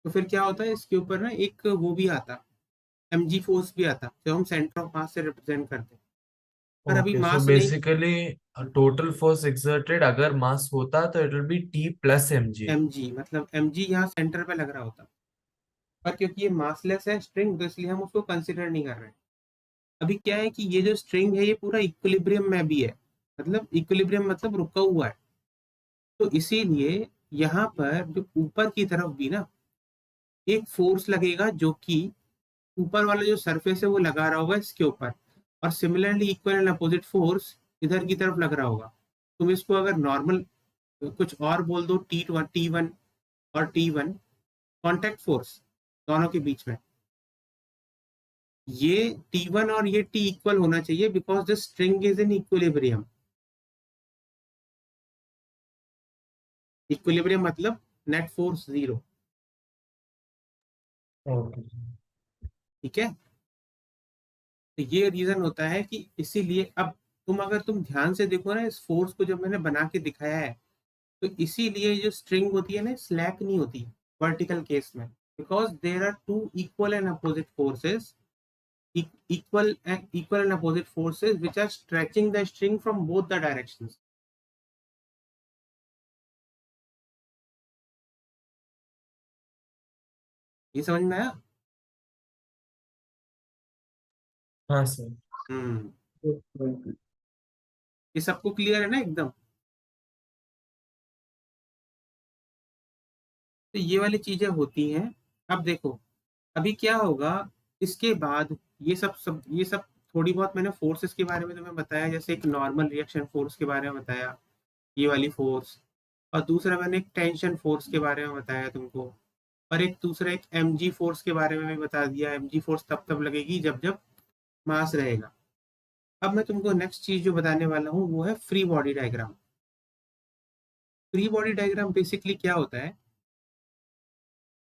तो फिर क्या होता है, इसके ऊपर ना एक वो भी आता, mg फोर्स भी आता, जो हम सेंटर ऑफ मास से रिप्रेजेंट करते हैं। पर अभी ओके, सो मास नहीं, बेसिकली टोटल फोर्स एक्सर्टेड अगर मास होता तो it will be T plus M G. mg मतलब mg यहाँ सेंटर पे लग रहा होता, पर क्योंकि ये मासलेस है स्ट्रिंग, तो इसलिए हम उसको कंसिडर नहीं कर रहे हैं। अभी क्या है कि ये जो स्ट्रिंग है ये पूरा इक्विलिब्रियम में भी है, मतलब इक्विलिब्रियम मतलब रुका हुआ है। तो इसीलिए यहाँ पर जो ऊपर की तरफ भी ना एक फोर्स लगेगा, जो कि ऊपर वाला जो सरफेस है वो लगा रहा होगा इसके ऊपर, और similarly equal and opposite force इधर की तरफ लग रहा होगा। तुम इसको अगर नॉर्मल कुछ और बोल दो, टी वन और टी वन, कॉन्टैक्ट फोर्स दोनों के बीच में, ये टी वन और ये टी इक्वल होना चाहिए, because the string is in equilibrium. Equilibrium मतलब नेट फोर्स जीरो। ओके। ठीक है, तो ये रीजन होता है कि इसीलिए अब तुम अगर तुम ध्यान से देखो ना इस फोर्स को, जब मैंने बना के दिखाया है, तो इसीलिए जो स्ट्रिंग होती है ना स्लैक नहीं होती वर्टिकल केस में, because there are two equal and opposite forces, equal and opposite forces which are stretching the string from both the directions. ये समझ में आया? हाँ सर। हम्म, ये सबको क्लियर है ना एकदम? तो ये वाली चीजें होती हैं। अब देखो, अभी क्या होगा इसके बाद, ये सब थोड़ी बहुत मैंने फोर्सेस के बारे में तुम्हें बताया, जैसे एक नॉर्मल रिएक्शन फोर्स के बारे में बताया, ये वाली फोर्स, और दूसरा मैंने एक टेंशन फोर्स के बारे में बताया तुमको, और एक दूसरा एक mg फोर्स के बारे में भी बता दिया। mg फोर्स तब तब लगेगी जब जब मास रहेगा। अब मैं तुमको नेक्स्ट चीज जो बताने वाला हूँ वो है free body diagram. Free body diagram basically क्या होता है?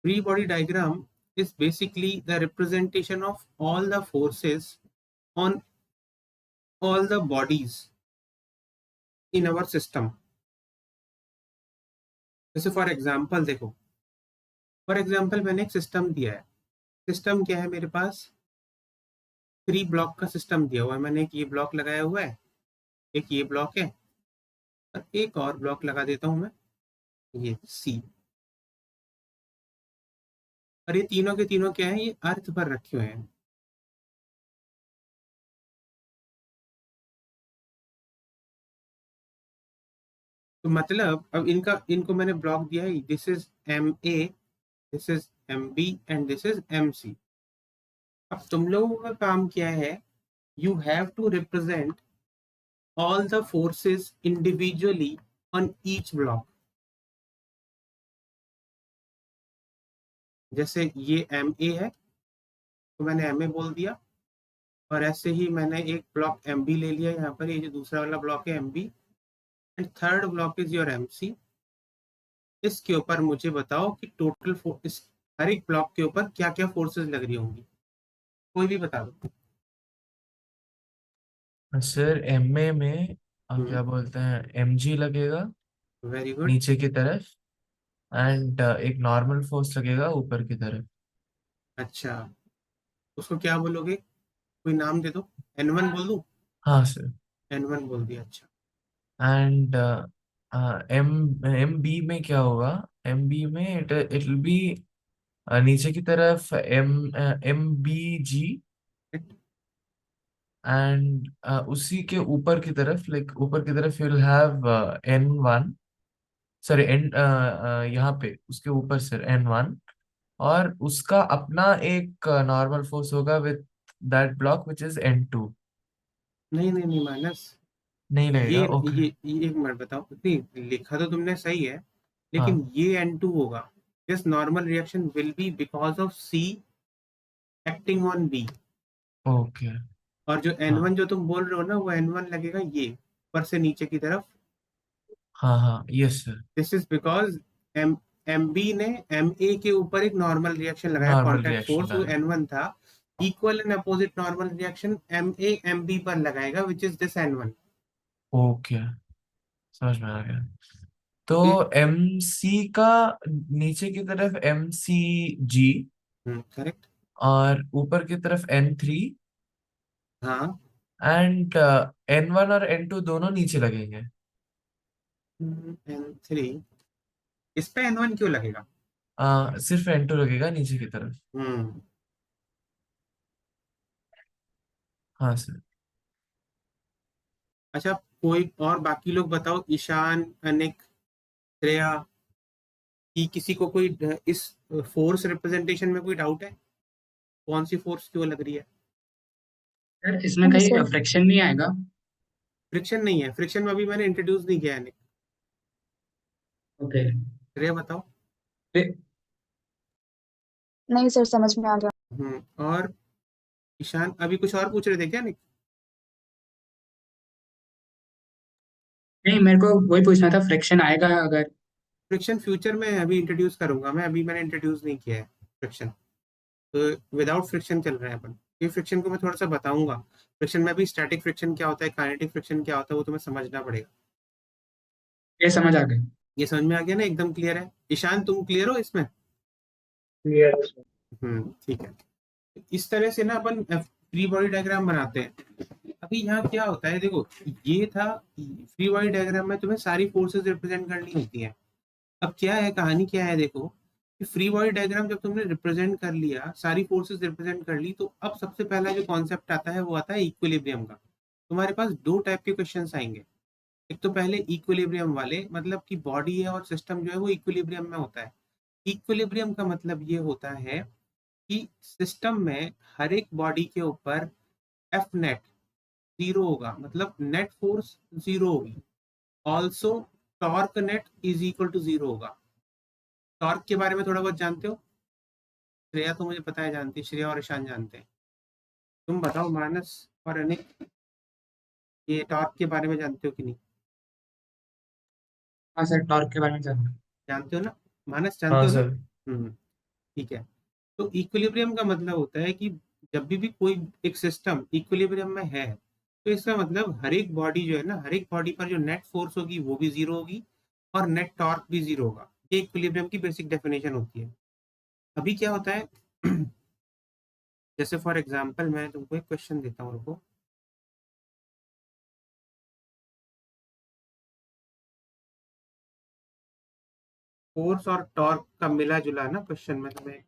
Free body diagram is basically the representation of all the forces on all the bodies in our system. जैसे फॉर एग्जांपल देखो, फॉर एग्जांपल मैंने एक सिस्टम दिया है। सिस्टम क्या है मेरे पास? 3 ब्लॉक का सिस्टम दिया हुआ है। मैंने एक ये ब्लॉक लगाया हुआ है, एक ये ब्लॉक है, और एक और ब्लॉक लगा देता हूँ मैं, ये सी। और ये तीनों के तीनों क्या है, ये अर्थ पर रखे हुए हैं। तो मतलब अब इनको मैंने ब्लॉक दिया है, this is MA, this is MB and this is MC। अब तुम लोगों का काम क्या है? You have to represent all the forces individually on each block. जैसे ये MA है, तो मैंने MA बोल दिया, और ऐसे ही मैंने एक ब्लॉक MB ले लिया यहाँ पर, ये जो दूसरा वाला ब्लॉक है MB, and third block is your MC। इसके ऊपर मुझे बताओ कि टोटल इस हर एक ब्लॉक के ऊपर क्या क्या फोर्सेस लग रही होंगी, कोई भी बता दो। सर एम ए में हम्म, क्या बोलते हैं एम जी लगेगा वेरी गुड। नीचे की तरफ, एंड एक नॉर्मल फोर्स लगेगा ऊपर की तरफ। अच्छा, उसको क्या बोलोगे? कोई नाम दे दो। N1 बोल दूं? हाँ सर। N1 बोल दिया, अच्छा। एंड एम एम बी में क्या होगा? एम बी में इट इट विल बी नीचे की तरफ M M B G, and उसी के ऊपर की तरफ, लाइक ऊपर की तरफ you will have N one, sorry N, यहाँ पे उसके ऊपर सर एन वन, और उसका अपना एक नॉर्मल फोर्स होगा with that block which is N two. नहीं नहीं नहीं, माइनस। नहीं ये लगेगा? ओके। ये एक मिनट बताओ, नहीं लिखा तो तुमने सही है, लेकिन हाँ। ये N2 होगा। This normal reaction will be because of C acting on B। Okay. और जो हाँ N1 जो तुम बोल रहे हो ना, वो N1 लगेगा ये ऊपर से नीचे की तरफ। हाँ हाँ, yes sir. This is because M MB ने MA के ऊपर एक नॉर्मल रिएक्शन लगाया, नॉर्मल कॉन्टैक्ट रिएक्शन फोर्स, वो लगा। N1 था। Equal and opposite normal reaction MA MB पर लगाएगा, which is this N1। Okay, समझ में आ गया। तो तो एम सी का नीचे की तरफ एम सी जी, करेक्ट। और ऊपर की तरफ एन थ्री, हाँ। एंड एन वन और एन टू दोनों नीचे लगेंगे। N3, इस पे N1 क्यों लगेगा? सिर्फ एन टू लगेगा नीचे की तरफ। हम्म। हाँ सर। अच्छा, कोई और बाकी लोग बताओ, ईशान, अनिक, श्रेया, कि किसी को कोई इस फोर्स रिप्रेजेंटेशन में कोई डाउट है? कौन सी फोर्स क्यों लग रही है? सर इसमें नहीं कहीं सर। फ्रिक्शन नहीं आएगा? फ्रिक्शन नहीं है, फ्रिक्शन में अभी मैंने इंट्रोड्यूस नहीं किया है अनिक। ओके। श्रेया बताओ। नहीं सर, समझ में आ गया। और ईशान अभी कुछ और पूछ रहे थे क्या, अनिक? नहीं, मेरे को वही पूछना था, फ्रिक्शन आएगा अगर? फ्रिक्शन फ्यूचर में अभी इंट्रोड्यूस करूंगा मैं, अभी मैंने इंट्रोड्यूस नहीं किया है फ्रिक्शन। तो विदाउट फ्रिक्शन चल रहे हैं अपन। ये फ्रिक्शन को मैं थोड़ा सा बताऊंगा। फ्रिक्शन में भी स्टैटिक फ्रिक्शन क्या होता है, काइनेटिक फ्रिक्शन क्या होता है, वो तुम्हें समझना पड़ेगा। ये समझ आ गई। ये समझ में आ गया ना? एकदम क्लियर है। ईशान तुम क्लियर हो इसमें? क्लियर। ठीक है। इस तरह से ना अपन फ्री बॉडी डायग्राम बनाते हैं। अभी यहाँ क्या होता है देखो, ये था फ्री बॉडी डायग्राम में तुम्हें सारी फोर्सेस रिप्रेजेंट करनी होती है। अब क्या है, कहानी क्या है देखो, कि फ्री बॉडी डायग्राम जब तुमने रिप्रेजेंट कर लिया, सारी फोर्सेस रिप्रेजेंट कर ली, तो अब सबसे पहला जो कॉन्सेप्ट आता है वो आता है इक्विलिब्रियम का। तुम्हारे पास दो टाइप के क्वेश्चंस आएंगे। एक तो पहले इक्विलिब्रियम वाले, मतलब कि बॉडी है और सिस्टम जो है वो इक्विलिब्रियम में होता है। इक्विलिब्रियम का मतलब ये होता है कि सिस्टम में हर एक बॉडी के ऊपर एफ नेट जीरो होगा, मतलब नेट फोर्स जीरो होगी। Also torque net is equal to zero होगा। टॉर्क के बारे में थोड़ा बहुत जानते हो? श्रेया तो मुझे पता है जानती है, श्रेया और ईशान जानते हैं। तुम बताओ मानस और अनिक, ये टॉर्क के बारे में जानते हो कि नहीं? हाँ सर, टॉर्क के बारे में जानना। जानते हो ना? मानस जानते हाँ हो ना? सर। ठीक है। तो इक्विलिब्रियम का मतलब होता है कि जब भी कोई एक सिस्टम इक्विलिब्रियम में है, तो इसका मतलब हर एक बॉडी जो है ना, हर एक बॉडी पर जो नेट फोर्स होगी वो भी जीरो होगी, और नेट टॉर्क भी जीरो होगा। ये इक्विलिब्रियम की बेसिक डेफिनेशन होती है। अभी क्या होता है जैसे फॉर एग्जांपल मैं तुमको एक क्वेश्चन देता हूँ, रुको। फोर्स और टॉर्क का मिला जुला ना क्वेश्चन में तुम्हें।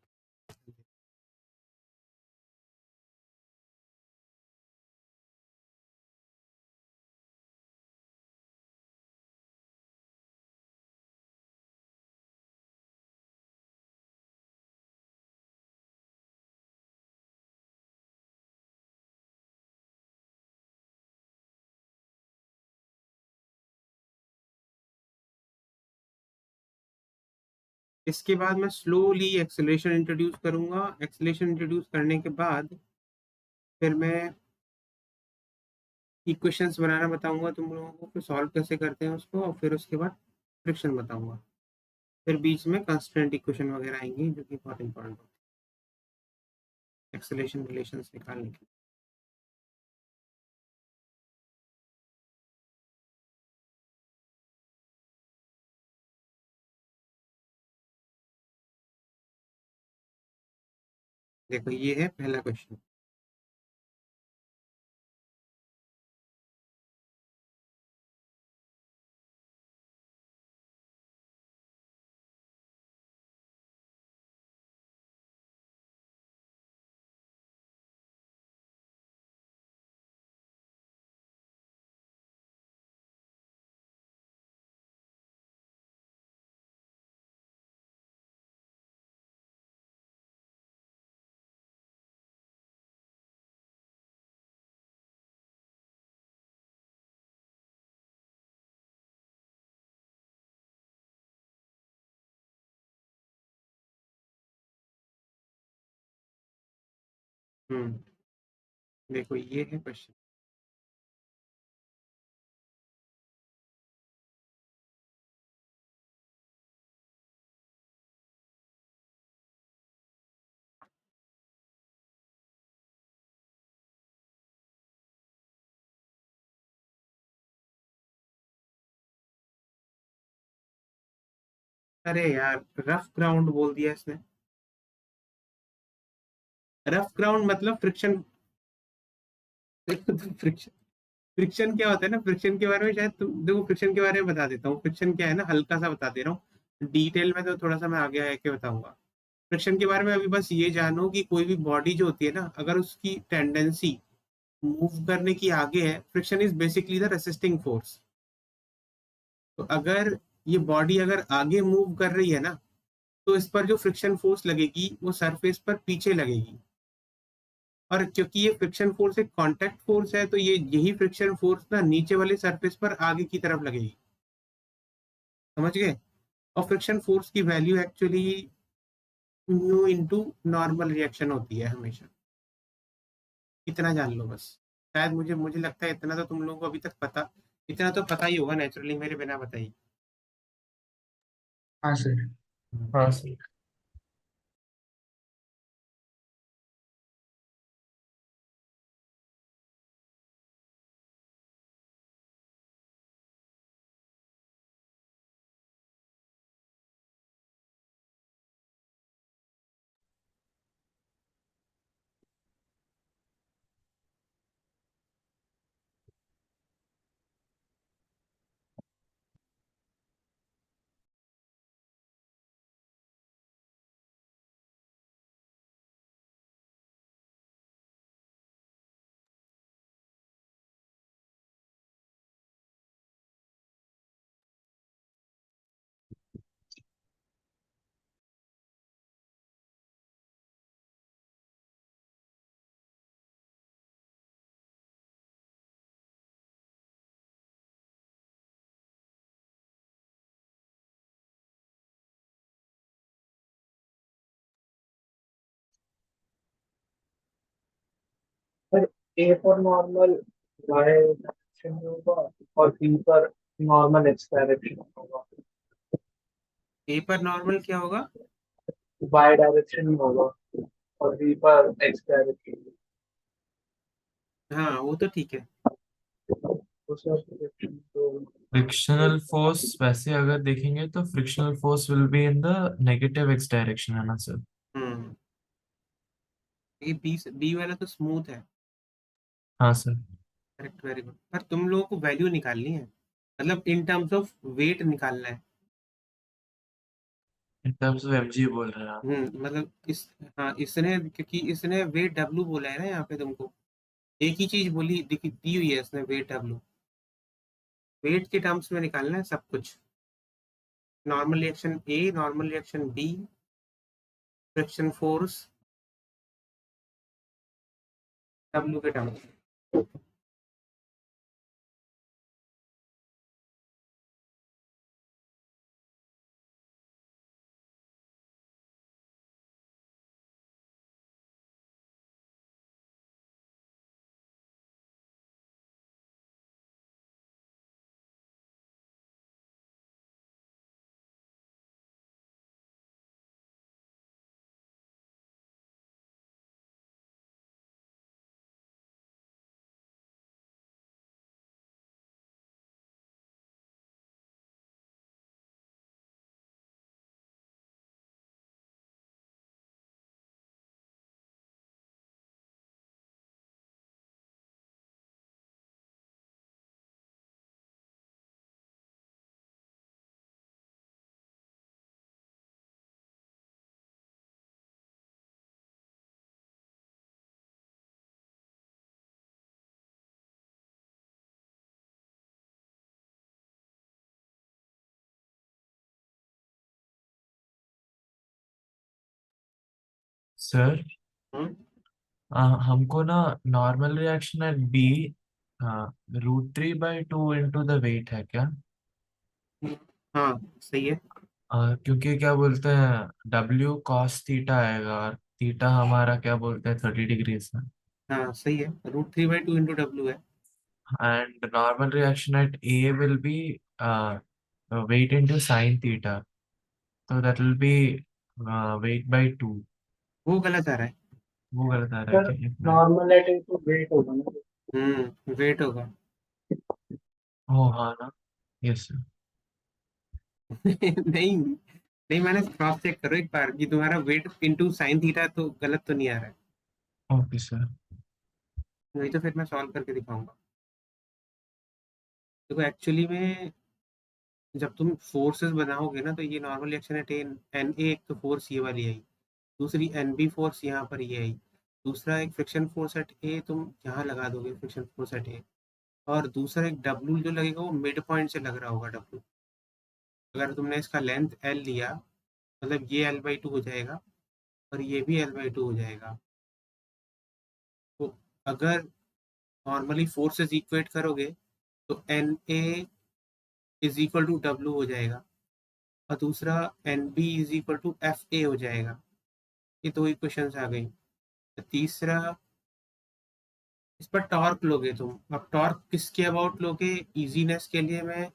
इसके बाद मैं स्लोली एक्सेलरेशन इंट्रोड्यूस करूंगा। एक्सेलरेशन इंट्रोड्यूस करने के बाद फिर मैं इक्वेशंस बनाना बताऊंगा तुम लोगों को, फिर सॉल्व कैसे करते हैं उसको, और फिर उसके बाद फ्रिक्शन बताऊंगा। फिर बीच में कंस्टेंट इक्वेशन वगैरह आएंगी जो कि बहुत इंपॉर्टेंट होती है एक्सेलरेशन रिलेशंस निकालने के लिए। देखो ये है पहला क्वेश्चन। हम्म। देखो ये है क्वेश्चन। अरे यार, रफ ग्राउंड बोल दिया इसने। रफ ग्राउंड मतलब फ्रिक्शन। फ्रिक्शन फ्रिक्शन क्या होता है ना, फ्रिक्शन के बारे में शायद तुम देखो, फ्रिक्शन के बारे में बता देता हूँ। फ्रिक्शन क्या है ना, हल्का सा बता दे रहा हूँ, डिटेल में तो थोड़ा सा मैं आगे आके बताऊंगा। फ्रिक्शन के बारे में अभी बस ये जानो कि कोई भी बॉडी जो होती है ना, अगर उसकी टेंडेंसी मूव करने की आगे है, friction is basically the resisting force. तो अगर ये बॉडी अगर आगे मूव कर रही है ना, तो इस पर जो फ्रिक्शन फोर्स लगेगी वो सरफेस पर पीछे लगेगी। और क्योंकि ये फ्रिक्शन फोर्स एक कांटेक्ट फोर्स है, तो ये यही फ्रिक्शन फोर्स ना नीचे वाले सरफेस पर आगे की तरफ लगेगी। समझ गए? और फ्रिक्शन फोर्स की value actually mu into normal reaction होती है हमेशा। इतना जान लो बस। शायद मुझे मुझे लगता है इतना तो तुम लोगों को अभी तक पता, इतना तो पता ही होगा नेचुरली मेरे बिना बताइए। हाँ सर। हाँ सर। सर, ए पर नॉर्मल वाई डायरेक्शन में होगा और बी पर नॉर्मल एक्स डायरेक्शन में होगा। ए पर नॉर्मल क्या होगा? वाई डायरेक्शन में होगा और बी पर एक्स डायरेक्शन में। हाँ वो तो ठीक है। दूसरा डायरेक्शन तो फ्रिक्शनल फोर्स वैसे अगर देखेंगे तो frictional force will be in the negative x direction, है ना सर? हम्म। ये बी वाला तो स्मूथ है। हाँ सर। Correct, very good. पर तुम लोगों को वैल्यू निकालनी है, मतलब इन टर्म्स ऑफ वेट निकालना है। इन टर्म्स ऑफ एमजी बोल रहे हैं आप? मतलब इस, हाँ इसने, क्योंकि इसने वेट डब्लू बोला है ना यहाँ पे तुमको, एक ही चीज बोली दी हुई है इसने, वेट डब्लू। वेट के टर्म्स में निकालना है सब कुछ। Normal reaction A, normal reaction B, friction force W के टर्म्स। Sir, hmm. हमको ना नॉर्मल रिएक्शन एट बी, हाँ, √3/2 इंटू द वेट है क्या? हाँ सही है। क्योंकि क्या बोलते हैं, W cos थीटा आएगा और थीटा हमारा क्या बोलते हैं 30 डिग्रीज है। हाँ सही है, √3/2 इंटू डब्लू है। And normal reaction at A will be weight into sine theta, तो दैट विल बी weight/2। वो गलत आ रहा है। वो गलत आ रहा है सर क्या? एक मिनट। नॉर्मल एट तो वेट होगा ना। वेट होगा। ओ हाँ ना। Yes sir. नहीं, नहीं, मैंने क्रॉस चेक करो एक बार कि तुम्हारा वेट इनटू साइन थीटा तो गलत तो नहीं आ रहा है। Okay sir. नहीं तो फिर मैं सॉल्व करके दिखाऊंगा। देखो एक्चुअली में जब तुम फोर्सेस बनाओगे ना तो ये नॉर्मल रिएक्शन है टेन एन ए, एक तो फोर्स ये वाली आई, दूसरी एन बी फोर्स यहाँ पर ये आई, दूसरा एक फ्रिक्शन फोर्स एट ए तुम यहाँ लगा दोगे फ्रिक्शन फोर्स एट ए, और दूसरा एक डब्ल्यू जो लगेगा वो मिड पॉइंट से लग रहा होगा डब्ल्यू। अगर तुमने इसका लेंथ एल लिया मतलब ये एल बाई टू हो जाएगा और ये भी एल बाई टू हो जाएगा। तो अगर नॉर्मली फोर्सेस इक्वेट करोगे तो N A is equal to W हो जाएगा और दूसरा N B is equal to F A हो जाएगा। ये दो इक्वेशंस आ गई। तीसरा इस पर टॉर्क लोगे तुम, अब टॉर्क किसके अबाउट लोगे इजीनेस के लिए मैं,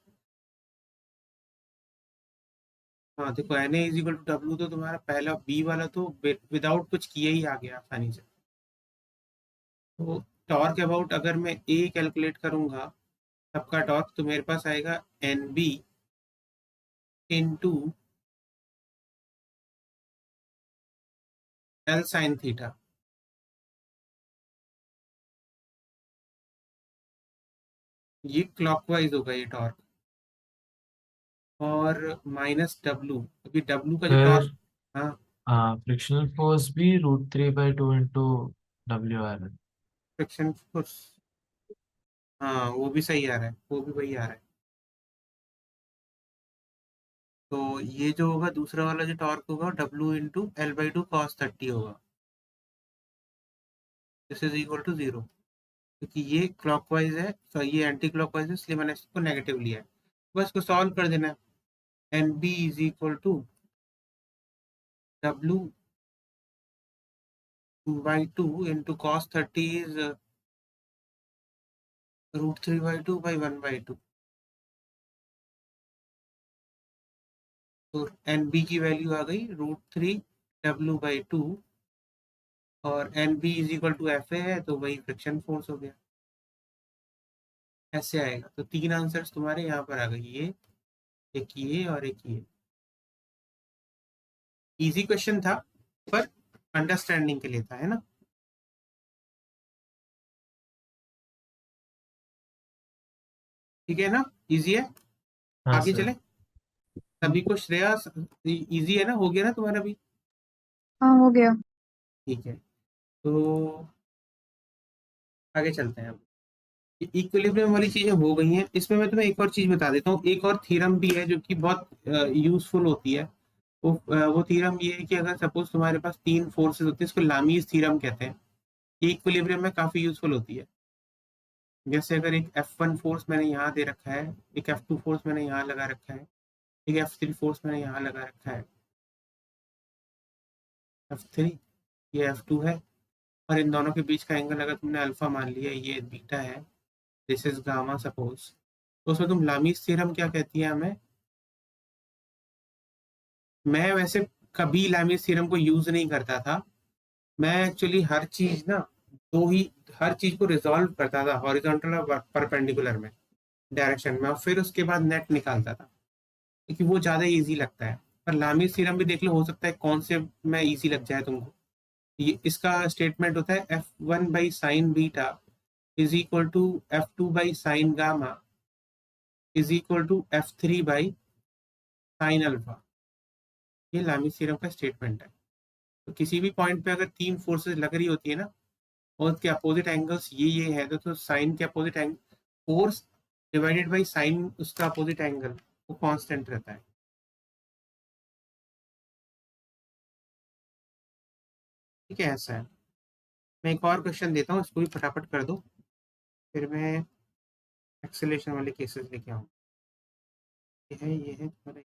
हाँ देखो N A is equal to W तो तुम्हारा पहला बी वाला तो विदाउट कुछ किए ही आ गया आसानी से। तो टॉर्क अबाउट अगर मैं ए कैलकुलेट करूंगा सबका टॉर्क तो मेरे पास आएगा N B into L sine theta. ये क्लॉकवाइज होगा ये टॉर्क, और माइनस डब्ल्यू, अभी डब्ल्यू का जो टॉर्क, फिर हाँ फ्रिक्शनल फोर्स भी √3/2 इंटू डब्ल्यू आर है। फ्रिक्शन फोर्स, हाँ वो भी सही आ रहा है, वो भी वही आ रहा है। तो ये जो होगा दूसरा वाला जो टॉर्क होगा W into L by two cos 30 होगा, this is equal to zero, क्योंकि ये क्लॉकवाइज है तो ये एंटी क्लॉकवाइज है इसलिए मैंने इसको नेगेटिव लिया है। बस इसको सॉल्व कर देना है। N B is equal to W by two into cos 30 is √3/2 by 1/2। तो एन बी की वैल्यू आ गई √3 W/2 और N B is equal to F A है तो वही फ्रिक्शन फोर्स हो गया। ऐसे आएगा, तो तीन आंसर्स तुम्हारे यहाँ पर आ गई, ये एक ये और एक ये। इजी क्वेश्चन था पर अंडरस्टैंडिंग के लिए था, है ना। ठीक है ना, इजी है। हाँ आगे सर। चले, सभी को श्रेया इजी है ना, हो गया ना तुम्हारा भी। हाँ हो गया। ठीक है, तो आगे चलते हैं अब। इक्विलिब्रियम वाली चीजें हो गई हैं, इसमें मैं तुम्हें एक और चीज बता देता हूँ, एक और थ्योरम भी है जो कि बहुत यूजफुल होती है। वो थ्योरम ये है कि अगर सपोज तुम्हारे पास तीन फोर्सेस होती है, इसको लामीज थ्योरम कहते हैं, ये इक्विलिब्रियम में काफी यूजफुल होती है। जैसे अगर एक F1 फोर्स मैंने यहाँ दे रखा है, एक F2 फोर्स मैंने यहाँ लगा रखा है, एक F3 फोर्स मैंने यहाँ लगा रखा है, F3 ये F2 है, और इन दोनों के बीच का एंगल अगर तुमने अल्फा मान लिया, ये बीटा है, दिस इज गामा सपोज, तो उसमें तुम लामीज थ्योरम क्या कहती है हमें। मैं वैसे कभी लामीज थ्योरम को यूज नहीं करता था, मैं एक्चुअली हर चीज ना दो ही, हर चीज को रिजॉल्व करता था हॉरिजॉन्टल और परपेंडिकुलर में डायरेक्शन में, और फिर उसके बाद नेट निकालता था क्योंकि वो ज़्यादा इजी लगता है। पर लामीज थ्योरम भी देख लो, हो सकता है कौन से में इजी लग जाए तुमको। ये इसका स्टेटमेंट होता है F1 by sine beta is equal to F2 by sine gamma is equal to F3 by sine alpha. ये लामीज थ्योरम का स्टेटमेंट है। तो किसी भी पॉइंट पे अगर तीन फोर्सेस लग रही होती है ना और उसके अपोजिट एंगल्स ये है तो साइन के opposite angle, force divided by sine उसका अपोजिट एंगल वो कांस्टेंट रहता है। ठीक है, ऐसा है। मैं एक और क्वेश्चन देता हूँ, इसको भी फटाफट कर दो, फिर मैं एक्सेलेरेशन वाले केसेस लेके आऊँ। ये है तुम्हारा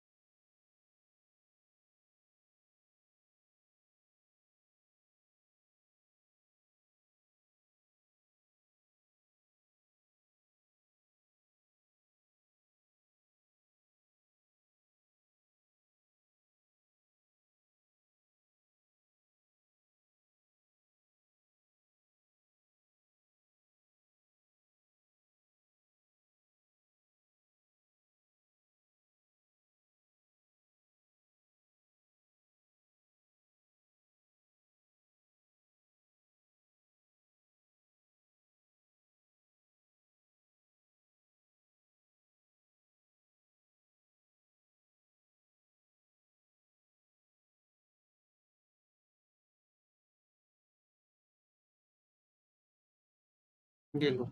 ये लो।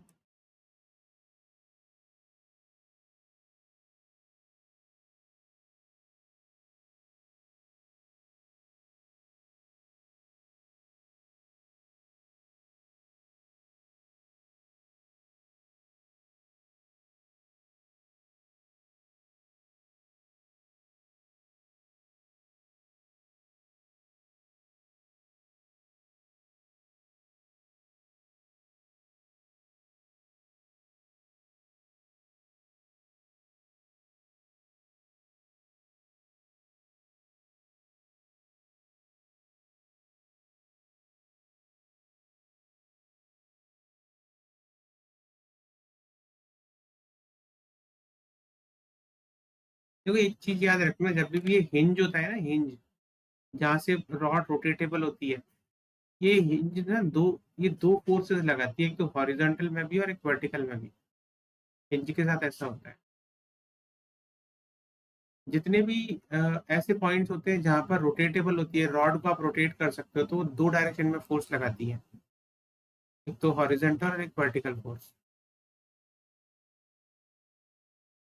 देखो एक चीज याद रखना, जब भी ये हिंज होता है ना, हिंज जहाँ से रॉड रोटेटेबल होती है, ये हिंज ना ये दो फोर्सेस लगाती है, एक तो हॉरिजॉन्टल में भी और एक वर्टिकल में भी। हिंज के साथ ऐसा होता है। जितने भी ऐसे पॉइंट्स होते हैं जहां पर रोटेटेबल होती है, रॉड को आप रोटेट कर सकते हो, तो वो दो डायरेक्शन में फोर्स लगाती है, एक तो हॉरिजॉन्टल और एक वर्टिकल फोर्स।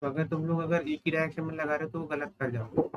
तो अगर तुम लोग अगर एक ही डायरेक्शन में लगा रहे हो तो वो गलत कर जाओगे।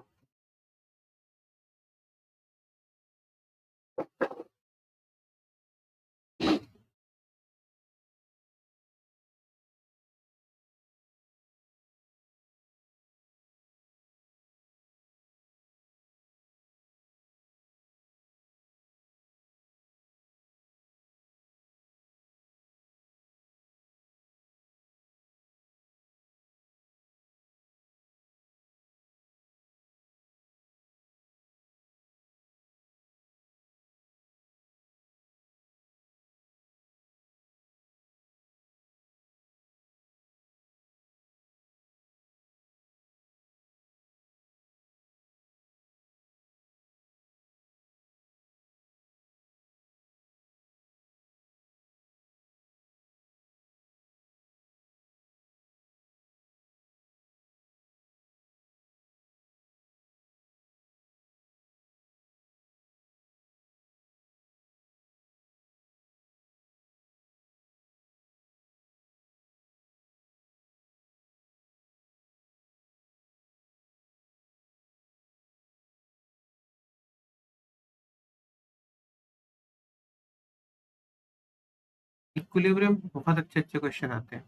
इक्विलिब्रियम बहुत अच्छे अच्छे क्वेश्चन आते हैं।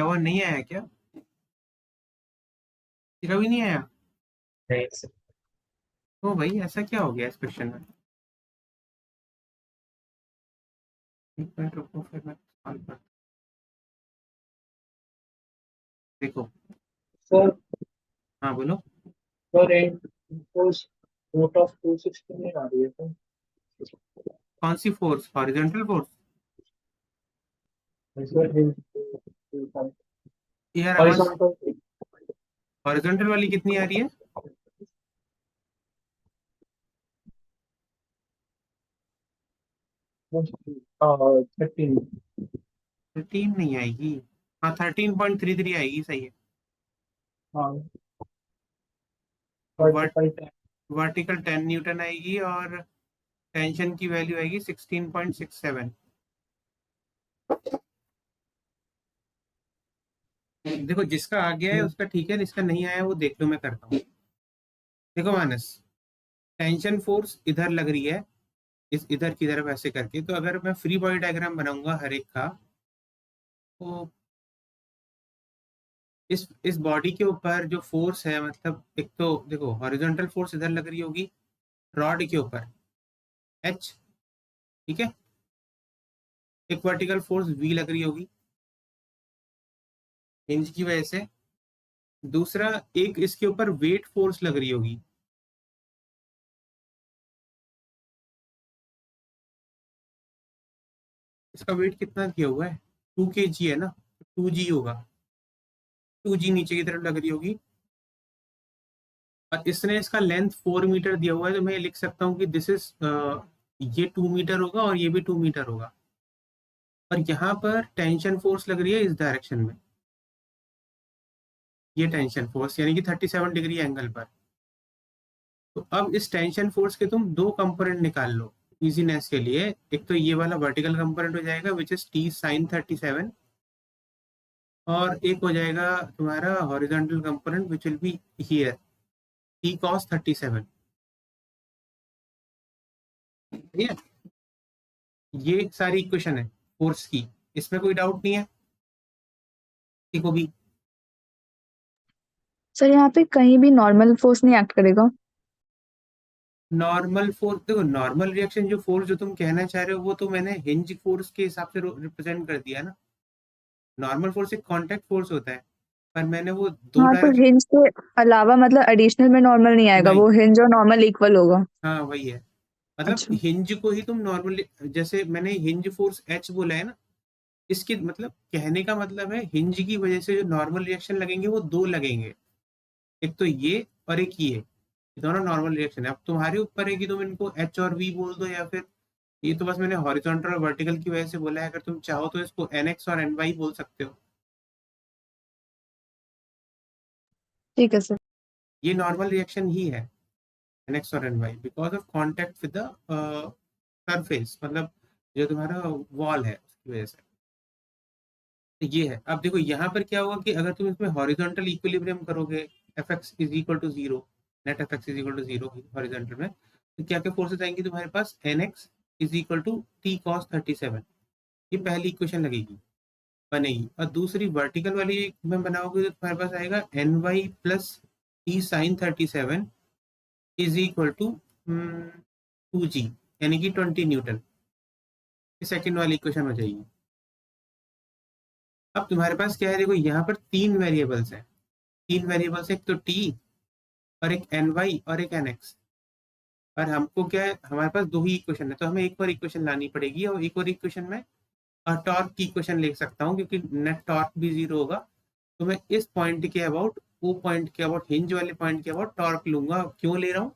क्या हुआ, नहीं आया क्या? तेरा भी नहीं आया? नहीं sir. तो भाई ऐसा क्या हो गया इस क्वेश्चन में? एक मिनट रुको, फिर मैं सॉल्व करता हूँ। देखो, Sir, हाँ बोलो। sir, इनफोर्स रूट ऑफ 260 नहीं आ रही है sir. कौन सी फोर्स? Horizontal force? Sir, यार आवाज, horizontal हॉरिजॉन्टल वाली कितनी आ रही है? 13. 13 नहीं आएगी। हाँ 13.33 आएगी, सही है। हाँ, वर्ट वर्टिकल 10. वर्टिकल 10 न्यूटन आएगी और टेंशन की वैल्यू आएगी 16.67। देखो जिसका आ गया है उसका ठीक है, जिसका नहीं आया वो देख लो, मैं करता हूँ। देखो मानस, टेंशन फोर्स इधर लग रही है, इस इधर की तरफ ऐसे करके, तो अगर मैं फ्री बॉडी डायग्राम बनाऊंगा हर एक का, तो इस बॉडी के ऊपर जो फोर्स है, मतलब एक तो देखो हॉरिजॉन्टल फोर्स इधर लग रही होगी रॉड के ऊपर, एच, ठीक है। एक वर्टिकल फोर्स वी लग रही होगी हिंज की वजह से। दूसरा एक इसके ऊपर वेट फोर्स लग रही होगी, इसका वेट कितना किया हुआ है, 2 kg है ना, 2g होगा, 2g नीचे की तरफ लग रही होगी। और इसने इसका लेंथ 4 मीटर दिया हुआ है, तो मैं लिख सकता हूँ कि दिस इज, ये 2 मीटर होगा और ये भी 2 मीटर होगा। और यहाँ पर टेंशन फोर्स लग रही है इस डायरेक्शन में, ये टेंशन फोर्स यानी कि 37 डिग्री एंगल पर। तो अब इस टेंशन फोर्स के तुम दो कंपोनेंट निकाल लो इजीनेस के लिए। एक तो ये वाला वर्टिकल कंपोनेंट हो जाएगा विच इज टी साइन 37, और एक हो जाएगा तुम्हारा horizontal component which will be here T cos 37। ठीक है, ये सारी इक्वेशन है फोर्स की, इसमें कोई डाउट नहीं है किसी को भी? सर यहाँ पे कहीं भी नॉर्मल फोर्स नहीं एक्ट करेगा? नॉर्मल फोर्स, देखो नॉर्मल रिएक्शन जो फोर्स जो तुम कहना चाह रहे हो वो तो मैंने हिंज फोर्स के हिसाब से रिप्रेजेंट कर दिया ना। नॉर्मल फोर्स एक कांटेक्ट फोर्स होता है, पर मैंने वो दो हाँ, तो डायरेक्शन, हिंज के अलावा मतलब एडिशनल में नॉर्मल नहीं आएगा, नहीं, वो हिंज और नॉर्मल इक्वल होगा? हाँ वही है। मतलब अच्छा। हिंज को ही तुम नॉर्मली, जैसे मैंने हिंज फोर्स एच बोला है ना, इसके मतलब कहने का मतलब है हिंज की वजह से जो नॉर्मल रिएक्शन लगेंगे वो दो लगेंगे, एक तो ये और एक ये दोनों नॉर्मल रिएक्शन है। अब तुम्हारे ऊपर है कि तुम इनको एच और वी बोल दो या फिर, ये तो बस मैंने हॉरिजॉन्टल और वर्टिकल की वजह से बोला है, अगर तुम चाहो तो इसको एन एक्स और एन वाई बोल सकते हो। ठीक है सर। ये नॉर्मल रिएक्शन ही है एन एक्स और N Y because of contact with the surface, मतलब जो तुम्हारा वॉल है उसकी वजह से। तो ये है। अब देखो यहाँ पर क्या होगा कि अगर तुम इसमें हॉरिजॉन्टल इक्विलिब्रियम करोगे, F X is equal to zero, net F X is equal to zero horizontal में, तो क्या क्या फोर्सेस आएंगी तुम्हारे पास, N X is equal to T cos 37, ये पहली इक्वेशन लगेगी, बनेगी। और दूसरी वर्टिकल वाली में बनाओगे तो तुम्हारे पास आएगा N Y plus T sine 37 is equal to 2g यानी कि 20 न्यूटन, ये सेकेंड वाली इक्वेशन हो जाएगी। अब तुम्हारे पास क्या है, देखो यहाँ पर तीन वेरिएबल्स हैं, तीन वेरिएबल्स, एक तो टी और एक एन वाई और एक एन एक्स। और हमको क्या है, हमारे पास दो ही इक्वेशन है, तो हमें एक और इक्वेशन लानी पड़ेगी, और एक और इक्वेशन में टॉर्क की इक्वेशन लिख सकता हूँ क्योंकि नेट टॉर्क भी जीरो होगा। तो मैं इस पॉइंट के अबाउट, वो पॉइंट के अबाउट, हिंज वाले पॉइंट के अबाउट टॉर्क लूंगा। क्यों ले रहा हूँ?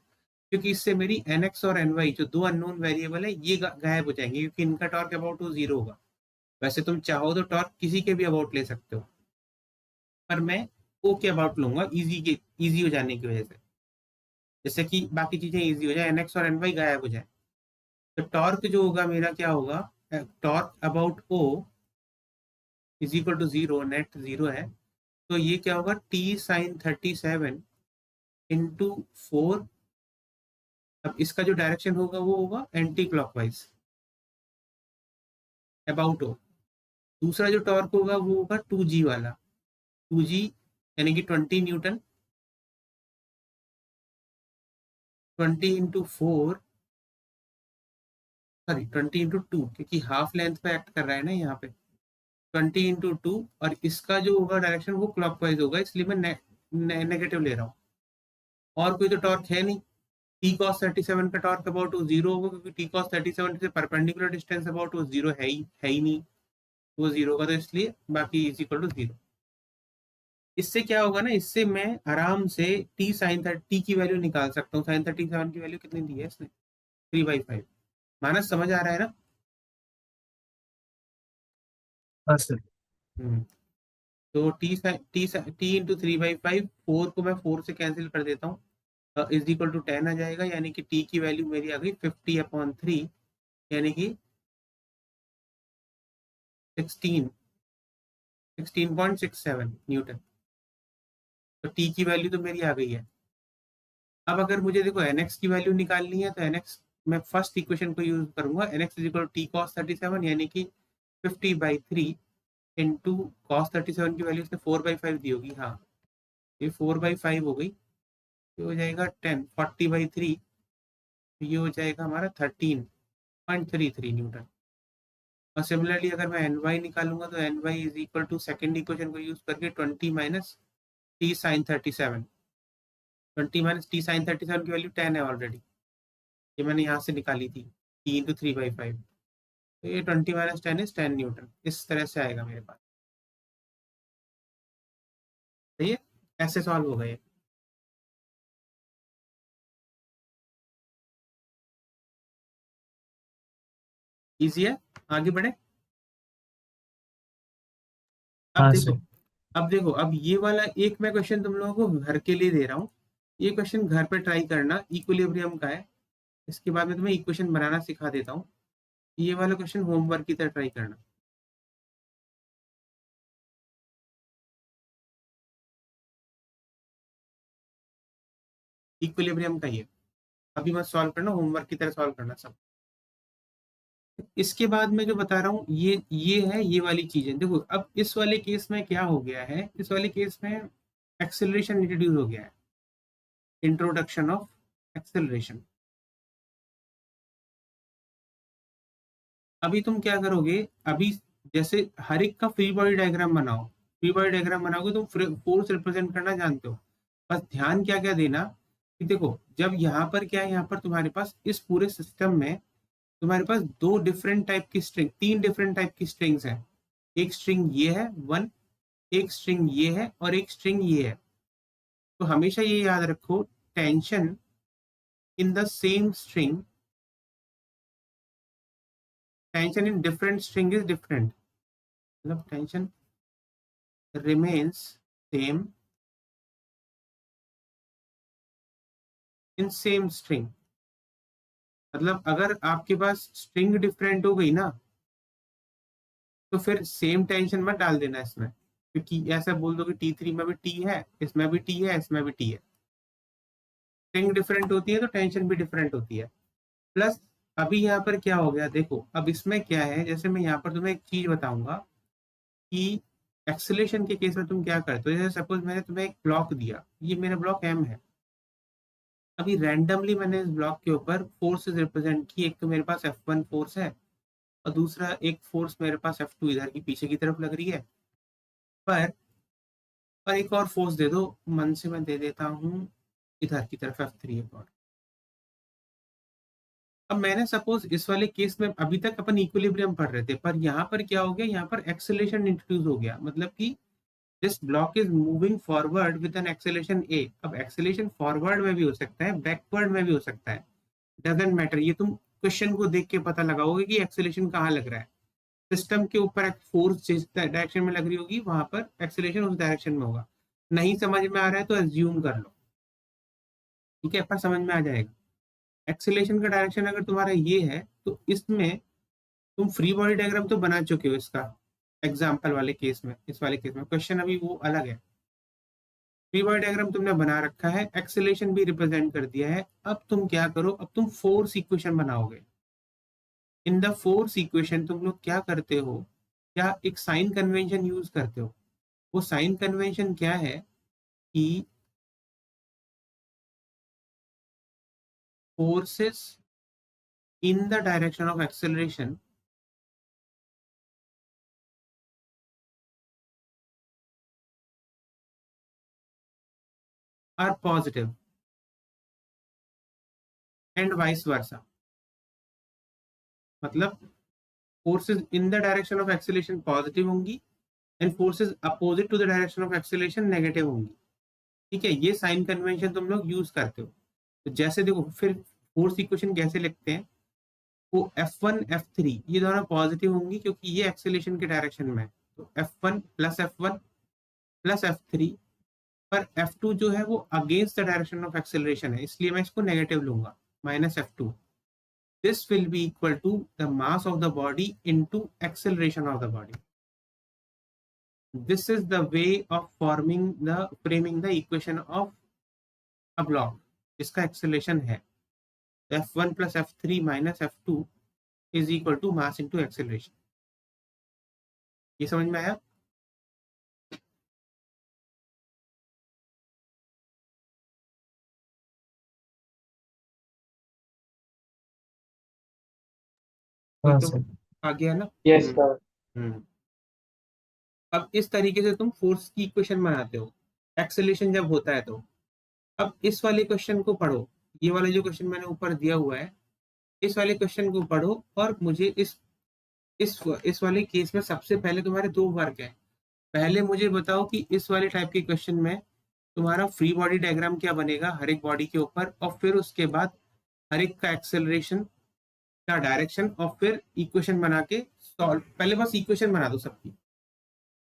क्योंकि इससे मेरी एन एक्स और एन वाई जो दो अननोन वेरिएबल है ये गायब हो जाएंगे, क्योंकि इनका टॉर्क अबाउट वो जीरो होगा। वैसे तुम चाहो तो टॉर्क किसी के भी अबाउट ले सकते हो, पर मैं ओ के अबाउट लूंगा, इजी हो जाने की वजह से, जैसे कि बाकी चीजें इजी हो जाए, एन एक्स और एन वाई गायब हो जाए। तो टॉर्क जो होगा मेरा क्या होगा, torque about O is equal to zero, net zero है, तो ये क्या होगा, टी साइन 37 इंटू 4। अब इसका जो डायरेक्शन होगा वो होगा एंटी क्लॉकवाइज, अबाउट ओ दूसरा जो टॉर्क होगा वो होगा 2g वाला, 2g यानी कि 20 न्यूटन, 20 इंटू 4, सॉरी 20 इंटू 2, क्योंकि हाफ लेंथ पे एक्ट कर रहा है ना यहाँ पे, 20 इंटू 2, और इसका जो होगा डायरेक्शन वो क्लॉकवाइज होगा, इसलिए मैं नेगेटिव ले रहा हूँ। और कोई तो टॉर्क है नहीं, टी कॉस 37 का टॉर्क अबाउट वो जीरो होगा, क्योंकि टी कॉस 37 से परपेंडिकुलर डिस्टेंस अबाउट वो जीरो है ही नहीं, वो जीरो का, तो इसलिए बाकी इज इक्वल टू जीरो। इससे क्या होगा ना, इससे मैं आराम से टी साइन 30 की वैल्यू निकाल सकता हूँ। साइन 37 की वैल्यू कितनी दी है इसने, 3/5। मानस समझ आ रहा है ना? हाँ सर। तो टी इंटू 3/5, 4 को मैं 4 से कैंसिल कर देता हूँ, इज इक्वल टू 10 आ जाएगा, यानी कि टी की वैल्यू मेरी आ गई 50/3, यानी कि 16.67 न्यूटन। तो टी की वैल्यू तो मेरी आ गई है। अब अगर मुझे देखो nx की वैल्यू निकालनी है, तो nx मैं फर्स्ट इक्वेशन को यूज करूंगा, nx is equal T cos 37, यानी कि 50/3 इंटू कॉस 37 की वैल्यू इसने 4/5 दी होगी, हाँ ये 4/5 हो गई, ये हो जाएगा 10, 40/3, ये हो जाएगा हमारा 13.33 न्यूटन। और सिमिलरली अगर मैं एन वाई निकालूंगा, तो N Y is equal to second equation को यूज करके 20 minus T sine 37, 20 minus T sine 37 की वैल्यू 10 है ऑलरेडी, ये मैंने यहाँ से निकाली थी, टी इंटू 3/5, तो ये 20 माइनस 10 इज 10 न्यूटन, इस तरह से आएगा मेरे पास। सही है, ऐसे सॉल्व हो गए। इजी है, आगे बढ़े। अब हाँ देखो, सर। अब ये वाला एक मैं क्वेश्चन तुम लोगों को घर के लिए दे रहा हूँ, ये क्वेश्चन घर पे ट्राई करना, इक्विलिब्रियम का है। इसके बाद में तुम्हें इक्वेशन बनाना सिखा देता हूँ, ये वाला क्वेश्चन होमवर्क की तरह ट्राई करना। इक्विलिब्रियम का ये अभी मत सॉल्व करना, होमवर्क की तरह सॉल्व करना सब। इसके बाद मैं जो बता रहा हूँ ये है, ये वाली चीजें देखो। अब इस वाले केस में क्या हो गया है, इस वाले केस में एक्सेलरेशन इंट्रोड्यूस हो गया है, इंट्रोडक्शन ऑफ एक्सेलरेशन। अभी तुम क्या करोगे, अभी जैसे हर एक का फ्री बॉडी डायग्राम बनाओ, फ्री बॉडी डायग्राम बनाओगे तुम फोर्स रिप्रेजेंट करना जानते हो। बस ध्यान क्या क्या देना कि देखो, जब यहाँ पर क्या है, यहाँ पर तुम्हारे पास इस पूरे सिस्टम में तुम्हारे पास दो डिफरेंट टाइप की स्ट्रिंग, तीन डिफरेंट टाइप की स्ट्रिंग्स हैं। एक स्ट्रिंग ये है वन, एक स्ट्रिंग ये है, और एक स्ट्रिंग ये है। तो हमेशा ये याद रखो, tension in the same string, tension in different string is different, मतलब tension remains same in same string। मतलब अगर आपके पास स्ट्रिंग डिफरेंट हो गई ना, तो फिर सेम टेंशन मत डाल देना इसमें, क्योंकि ऐसा बोल दो कि T3 में भी टी है, इसमें भी टी है, इसमें भी टी है। स्ट्रिंग डिफरेंट होती है तो टेंशन भी डिफरेंट होती है। प्लस अभी यहाँ पर क्या हो गया देखो, अब इसमें क्या है, जैसे मैं यहाँ पर तुम्हें एक चीज बताऊंगा कि एक्सेलेरेशन के केस में तुम क्या करते हो। जैसे सपोज मैंने तुम्हें एक ब्लॉक दिया, ये मेरा ब्लॉक एम है, अभी रैंडमली मैंने इस ब्लॉक के ऊपर फोर्सेस रिप्रेजेंट की। एक तो मेरे पास F1 फोर्स है, और दूसरा एक फोर्स मेरे पास F2 इधर की पीछे की तरफ लग रही है, पर और एक और फोर्स दे दो, मन से मैं दे देता हूँ इधर की तरफ F3 एक और। अब मैंने सपोज इस वाले केस में अभी तक अपन इक्विलिब्रियम पढ़ रहे थे, पर यहाँ पर क्या हो गया, यहाँ पर एक्सेलरेशन इंट्रोड्यूस हो गया, मतलब कि this block is moving forward with an acceleration a। अब एक्सेलरेशन फॉरवर्ड में भी हो सकता है, बैकवर्ड में भी हो सकता है, डजेंट मैटर। ये तुम क्वेश्चन को देख के पता लगाओगे कि एक्सेलरेशन कहाँ लग रहा है। सिस्टम के ऊपर फोर्स जिस डायरेक्शन में लग रही होगी, वहां पर एक्सेलरेशन उस डायरेक्शन में होगा। नहीं समझ में आ रहा है तो एज्यूम कर लो, ठीक है, पर समझ में आ जाएगा। एक्सेलरेशन का डायरेक्शन अगर तुम्हारा ये है, तो इसमें तुम फ्री बॉडी डायग्राम तो बना चुके हो इसका, एग्जाम्पल वाले केस में। इस वाले केस में क्वेश्चन अभी वो अलग है, फ्री बॉडी डायग्राम तुमने बना रखा है, एक्सेलरेशन भी रिप्रेजेंट कर दिया है। अब तुम क्या करो, अब तुम फोर्स इक्वेशन बनाओगे। इन द फोर्स इक्वेशन तुम लोग क्या करते हो, क्या एक साइन कन्वेंशन यूज करते हो। वो साइन कन्वेंशन क्या है कि forces in the direction of acceleration are positive and vice versa. मतलब forces in the direction of acceleration positive होंगी and forces opposite to the direction of acceleration negative होंगी। ठीक है, ये साइन कन्वेंशन तुम लोग यूज करते हो। तो जैसे देखो फिर फोर्स इक्वेशन कैसे लिखते हैं, वो F1 F3 ये दोनों पॉजिटिव होंगी क्योंकि ये एक्सेलरेशन के डायरेक्शन में है। तो F1 प्लस F3 पर F2 जो है वो against the direction of acceleration है, इसलिए मैं इसको नेगेटिव लूंगा, minus F2। This will be equal to the mass of the body into acceleration of the body. This is the way of framing the equation of a block जिसका acceleration है F1 plus F3 minus F2 is equal to mass into acceleration। ये समझ में आया। हाँ तो sir. आ गया ना। Yes sir. हम्म। अब इस तरीके से तुम फोर्स की इक्वेशन बनाते हो एक्सेलरेशन जब होता है तो। अब इस वाले क्वेश्चन को पढ़ो, ये वाला जो क्वेश्चन मैंने ऊपर दिया हुआ है इस वाले क्वेश्चन को पढ़ो और मुझे इस वाले केस में सबसे पहले तुम्हारे दो वर्क है। पहले मुझे बताओ कि इस वाले टाइप के क्वेश्चन में तुम्हारा फ्री बॉडी डायग्राम क्या बनेगा हर एक बॉडी के ऊपर, और फिर उसके बाद हर एक का एक्सेलरेशन का डायरेक्शन, और फिर इक्वेशन बना के सॉल्व। पहले बस इक्वेशन बना दो सबकी,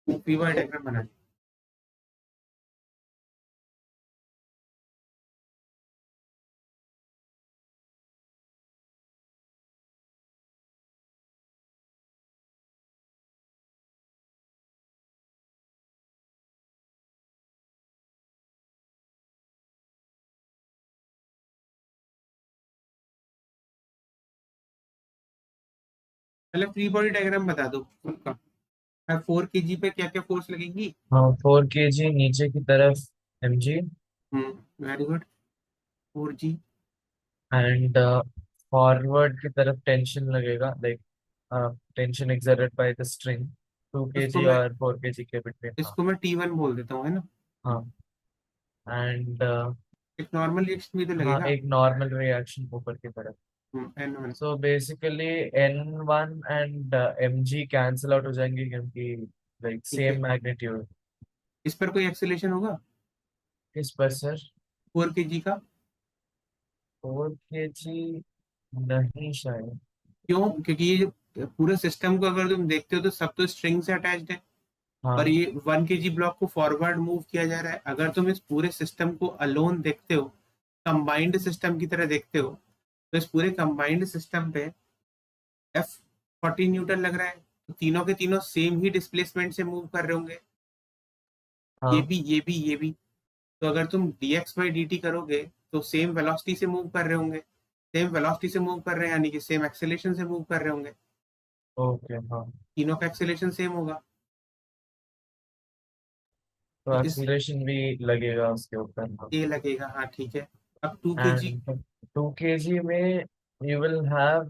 फ्री बॉडी डायग्राम बना दो। पहले फ्री बॉडी डायग्राम बता दो सबका। 4 kg पे क्या क्या फोर्स लगेंगी। हाँ 4 kg नीचे की तरफ mg very good. 4G and forward की तरफ टेंशन लगेगा, like tension exerted by the string 2 इसको kg मैं और 4 kg के बिटवीन। हाँ इसको मैं T1 बोल देता हूँ, है ना। हाँ एंड एक नॉर्मल रिएक्शन भी तो हाँ लगेगा। एक नॉर्मल रिएक्शन ऊपर की तरफ। N1। So basically N1 and mg cancel out हो जाएंगे क्योंकि लाइक ठीक है, सेम मैग्नीट्यूड। इस पर कोई एक्सेलेरेशन होगा किस पर सर? 4 kg का। 4 kg नहीं शायद। क्यों, क्योंकि ये जो पूरे सिस्टम को अगर तुम देखते हो तो सब तो स्ट्रिंग से अटैच्ड है, और हाँ ये 1 kg ब्लॉक को फॉरवर्ड मूव किया जा रहा है। अगर तुम इस पूरे सिस्टम को अलोन देखते हो, कंबाइंड सिस्टम की तरह देखते हो, तो इस पूरे कंबाइंड सिस्टम पे F40 न्यूटन लग रहा है। तो तीनों के तीनों सेम ही डिस्प्लेसमेंट से मूव कर रहे होंगे, हाँ ये भी। तो अगर तुम dx/dt करोगे तो सेम वेलोसिटी से मूव कर रहे होंगे, सेम वेलोसिटी से मूव कर रहे हैं यानी कि सेम एक्सेलरेशन से मूव कर रहे होंगे। ओके हाँ। तीनों का एक्सेलरेशन सेम होगा। तो तो इस एक्सीलरेशन भी लगेगा उसके ऊपर। हाँ ये लगेगा, हाँ ठीक है। अब 2 kg। एंड 2 kg में यू विल हैव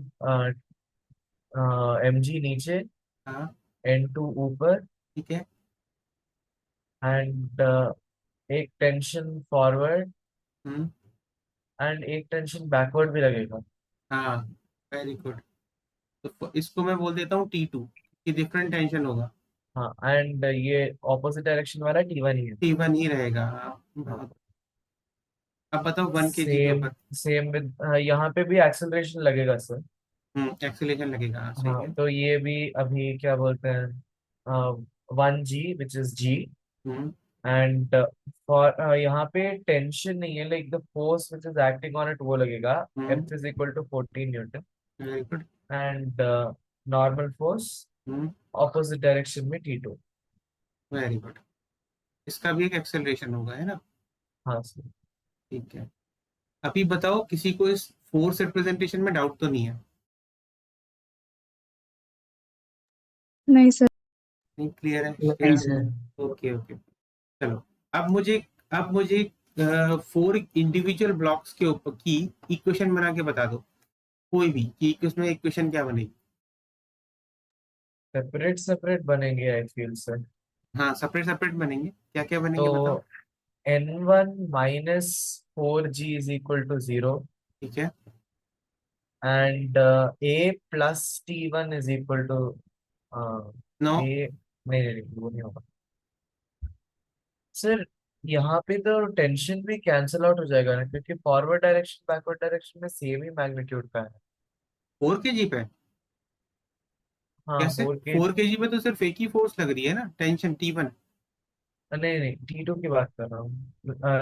mg नीचे, हाँ n2 ऊपर ठीक है। एंड एक टेंशन फॉरवर्ड हम्म। एंड एक टेंशन बैकवर्ड भी लगेगा। हाँ वेरी गुड। तो इसको मैं बोल देता हूँ T2 कि डिफरेंट टेंशन होगा। हाँ एंड ये ऑपोजिट डायरेक्शन वाला T1 ही है। T1 ही रहेगा, हाँ हाँ। अब बताओ 1 kg के सेम ऊपर। सेम विद यहाँ पे भी एक्सेलरेशन लगेगा सर। एक्सेलरेशन लगेगा, हाँ सही हाँ है। तो ये भी अभी क्या बोलते हैं 1g which is g hmm. And for यहाँ पे टेंशन नहीं है, like the force which is acting on it वो लगेगा F is equal to 14 newton very good. And normal force opposite direction में T2। Very good. इसका भी एक एक्सेलरेशन होगा, है ना। हाँ सर। ठीक है। अभी बताओ किसी को इस फोर्स रिप्रेजेंटेशन में डाउट तो नहीं है। नहीं सर। नहीं क्लियर है नहीं क्या? सर। ओके ओके, चलो अब मुझे 4 इंडिविजुअल ब्लॉक्स के ऊपर की इक्वेशन बना के बता दो, कोई भी कि उसमें इक्वेशन क्या बनेगी। सेपरेट सेपरेट बनेंगे आई फील सर। हाँ सेपरेट सेपरेट बनेंगे, क्या क्या बनेंगे बताओ। तो n1 minus 4g is equal to 0 ठीक है, and a plus t1 is equal to no a, नहीं वो नहीं होगा सर। यहाँ पे तो टेंशन भी कैंसिल आउट हो जाएगा ना, क्योंकि फॉरवर्ड डायरेक्शन बैकवर्ड डायरेक्शन में सेम ही मैग्नीट्यूड का है। 4 kg पे हाँ कैसे? 4 के। 4 kg पे तो सिर्फ एक ही फोर्स लग रही है ना, टेंशन T1। नहीं नहीं T2 की बात कर रहा हूँ,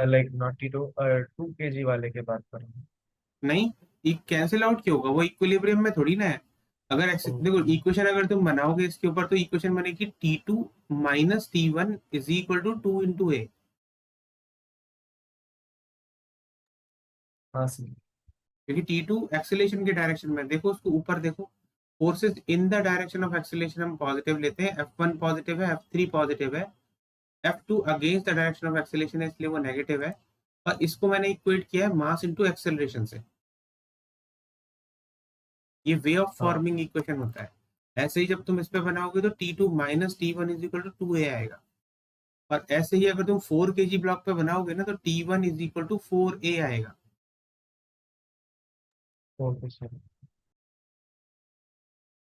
लाइक नॉट T2, 2 kg वाले की बात कर रहा नहीं, ये कैंसिल आउट क्यों होगा, वो इक्विलिब्रियम में थोड़ी ना है। अगर हूँ। देखो इक्वेशन अगर तुम बनाओगे इसके ऊपर तो इक्वेशन बनेगी T2 minus T1 is equal to 2 into a. हाँ सर। क्योंकि T2 एक्सेलेरेशन के डायरेक्शन में, देखो उसको ऊपर देखो, forces in the direction of acceleration हम पॉजिटिव लेते हैं, F1 पॉजिटिव है, F3 पॉजिटिव है, F2 against the direction of acceleration है इसलिए वो नेगेटिव है। और इसको मैंने इक्वेट किया है मास इनटू एक्सेलरेशन से। ये वे ऑफ हाँ फॉर्मिंग इक्वेशन होता है। ऐसे ही जब तुम इस पे बनाओगे तो T2 minus T1 is equal to 2a आएगा। और ऐसे ही अगर तुम 4 kg ब्लॉक पे बनाओगे ना तो T1 is equal to 4a आएगा। Okay sir.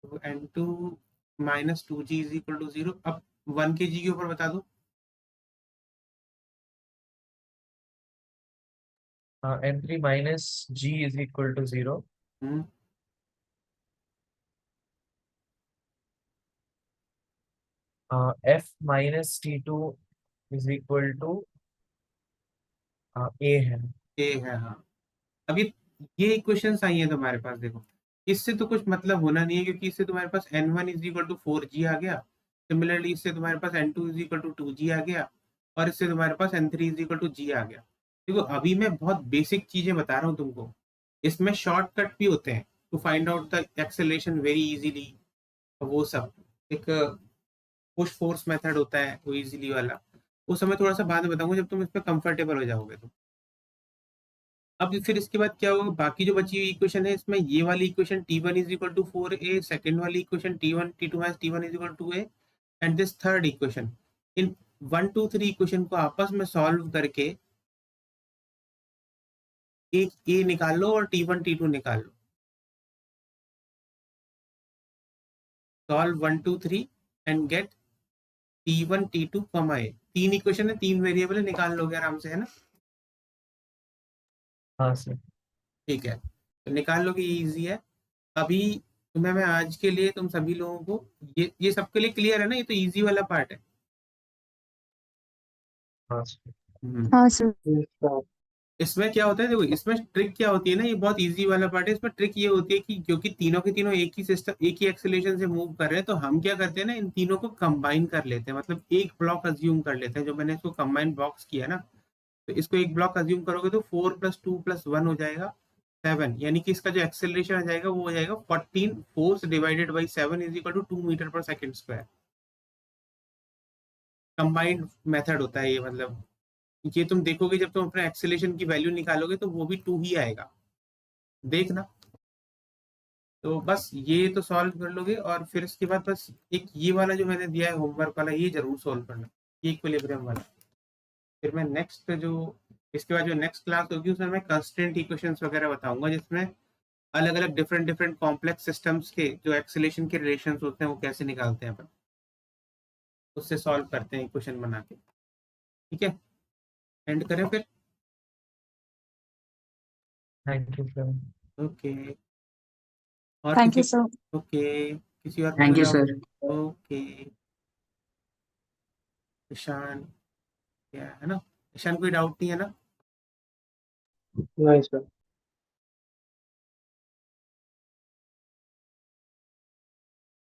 तो N2 minus 2g is equal to 0। अब 1 kg के ऊपर बता दो। हाँ n3 minus g is equal to 0। Hmm, f minus T2 is equal to a है। a है हाँ। अब ये इक्वेशंस आई हैं तुम्हारे पास, देखो इससे तो कुछ मतलब होना नहीं है क्योंकि इससे तुम्हारे पास N1 is equal to 4g आ गया। सिमिलरली इससे तुम्हारे पास N2 is equal to 2g आ गया। और इससे तुम्हारे पास N3 is equal to g आ गया। देखो अभी मैं बहुत बेसिक चीजें बता रहा हूँ तुमको, इसमें शॉर्टकट भी होते हैं to find out the acceleration very easily. वो सब एक पुश फोर्स मेथड होता है वो इजीली वाला, वो समय थोड़ा सा बाद में बताऊंगा जब तुम इस पर कंफर्टेबल हो जाओगे तो। अब फिर इसके बाद क्या होगा, बाकी जो बची हुई इक्वेशन है इसमें ये वाली equation T1 is equal to 4a, second वाली equation T1 T2 minus T1 is equal to a, and this third equation. इन 1 2 3 इक्वेशन को आपस में सॉल्व करके एक a निकाल लो और T1 T2 निकाल लो। Solve 1 2 3 and gate T1 T2 कमा a। तीन इक्वेशन है, तीन वेरिएबल है, निकाल लोगे आराम से, है ना। हाँ सर। ठीक है, तो निकाल लोगे, ये इजी है। अभी तुम्हें मैं आज के लिए तुम सभी लोगों को ये सबके लिए क्लियर है ना, ये तो इजी वाला पार्ट है। हाँ सर। हम्म। हाँ सर। Yes, sir. इसमें क्या होता है, देखो इसमें ट्रिक क्या होती है ना, ये बहुत इजी वाला पार्ट है। इसमें ट्रिक ये होती है कि क्योंकि तीनों के तीनों एक ही सिस्टम एक ही एक्सेलरेशन से मूव कर रहे हैं तो हम क्या करते हैं ना, इन तीनों को कंबाइन कर लेते हैं, मतलब एक ब्लॉक अज्यूम कर लेते हैं। जो मैंने इसको कंबाइन ब्लॉक्स किया ना, तो इसको एक ब्लॉक अज्यूम करोगे तो 4 + 2 + 1 हो जाएगा 7, यानी कि इसका जो एक्सेलरेशन आ जाएगा वो हो जाएगा 14 force divided by 7 is equal to 2 metre पर सेकेंड स्क्वायर। कंबाइंड मेथड होता है ये, मतलब ये तुम देखोगे जब तुम अपने एक्सेलरेशन की वैल्यू निकालोगे तो वो भी 2 ही आएगा, देखना। तो बस ये तो सॉल्व कर लोगे और फिर इसके बाद बस एक ये वाला जो मैंने दिया है होमवर्क वाला, ये जरूर सॉल्व करना, ये इक्विलिब्रियम वाला। फिर मैं नेक्स्ट जो इसके बाद जो नेक्स्ट क्लास होगी उसमें मैं कंस्टेंट इक्वेशंस वगैरह बताऊंगा, जिसमें अलग अलग डिफरेंट डिफरेंट कॉम्प्लेक्स सिस्टम्स के जो एक्सेलरेशन के रिलेशंस होते हैं वो कैसे निकालते हैं अपन, उससे सॉल्व करते हैं इक्वेशन बना के। ठीक है, एंड करें फिर। Thank you sir. ओके, और थैंक किसी, यू सर। ओके किसी और को थैंक कोई you doubt? Sir. Okay, Ishan, क्या है ना, ईशान कोई डाउट नहीं है ना? Nice, sir.